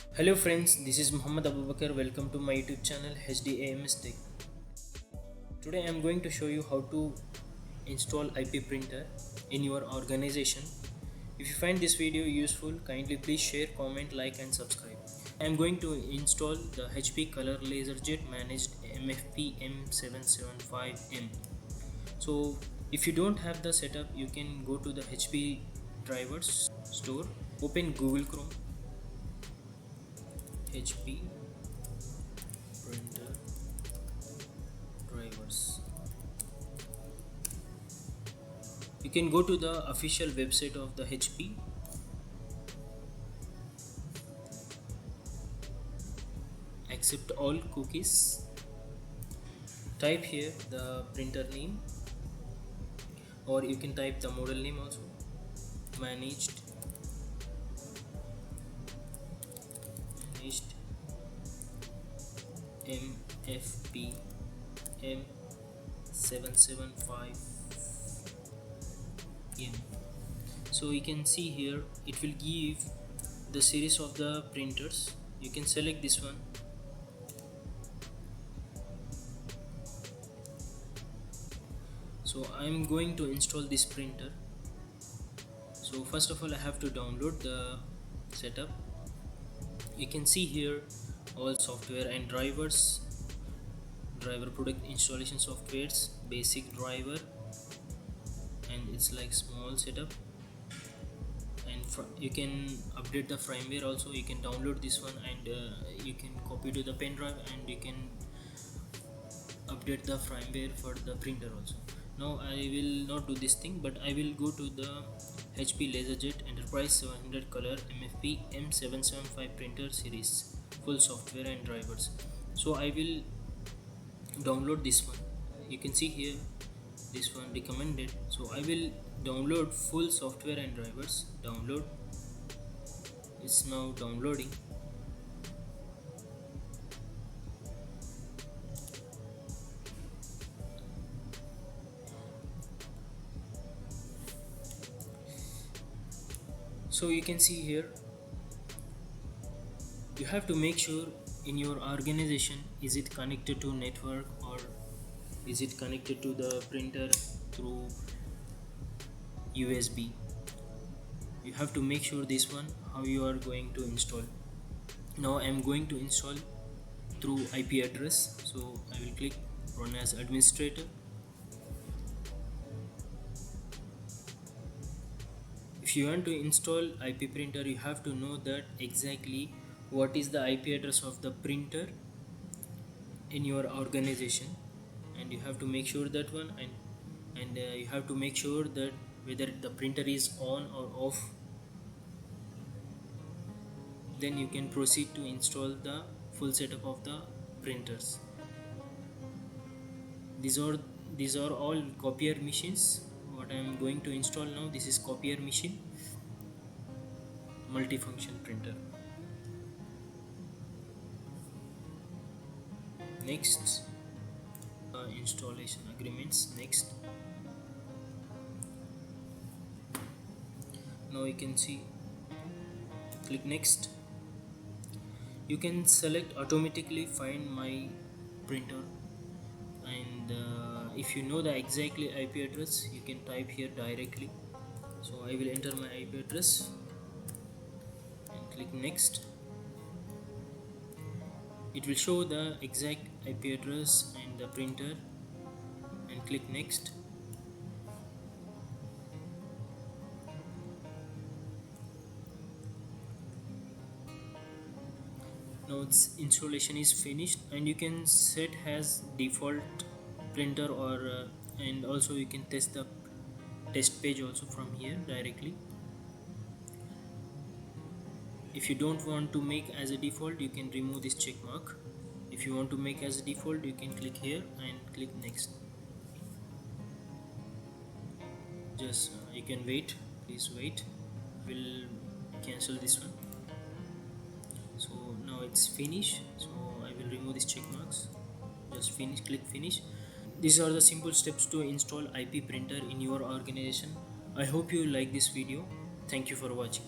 Hello friends, this is Muhammad Abubakar. Welcome to my YouTube channel HDAMS Tech. Today I am going to show you how to install IP printer in your organization. If you find this video useful, kindly please share, comment, like and subscribe. I am going to install the HP Color LaserJet managed MFP m775M. So if you don't have the setup, you can go to the HP drivers store, open Google Chrome, HP printer drivers. You can go to the official website of the HP. Accept all cookies. Type here the printer name, or you can type the model name also. Managed MFP m775M. So you can see here it will give the series of the printers. You can select this one. So I'm going to install this printer. So first of all I have to download the setup. You can see here all software and drivers, driver product installation softwares, basic driver, and it's like small setup. And you can update the firmware also. You can download this one and you can copy to the pen drive, and you can update the firmware for the printer also. Now I will not do this thing, but I will go to the HP LaserJet Enterprise 700 Color MFP m775 printer series, full software and drivers. So I will download this one. You can see here this one recommended. So I will download full software and drivers. Download. It's now downloading. So you can see here you have to make sure in your organization, is it connected to network or is it connected to the printer through USB. You have to make sure this one how you are going to install. Now I am going to install through IP address, so I will click run as administrator. If you want to install IP printer, you have to know that exactly what is the IP address of the printer in your organization, and you have to make sure that one, and you have to make sure that whether the printer is on or off. Then you can proceed to install the full setup of the printers. These are all copier machines. What I am going to install now, this is copier machine, multifunction printer. Next, installation agreements. Next. Now you can see, click next. You can select automatically find my printer, and if you know the exactly IP address, you can type here directly. So I will enter my IP address and click next. It will show the exact IP address and the printer, and click next. Now its installation is finished, and you can set as default printer, or and also you can test the test page also from here directly. If you don't want to make as a default, you can remove this check mark. If you want to make as a default, you can click here and click next. Just you can wait, please wait. We'll cancel this one. So now it's finished, so I will remove these check marks. Just finish, click finish. These are the simple steps to install IP printer in your organization. I hope you like this video. Thank you for watching.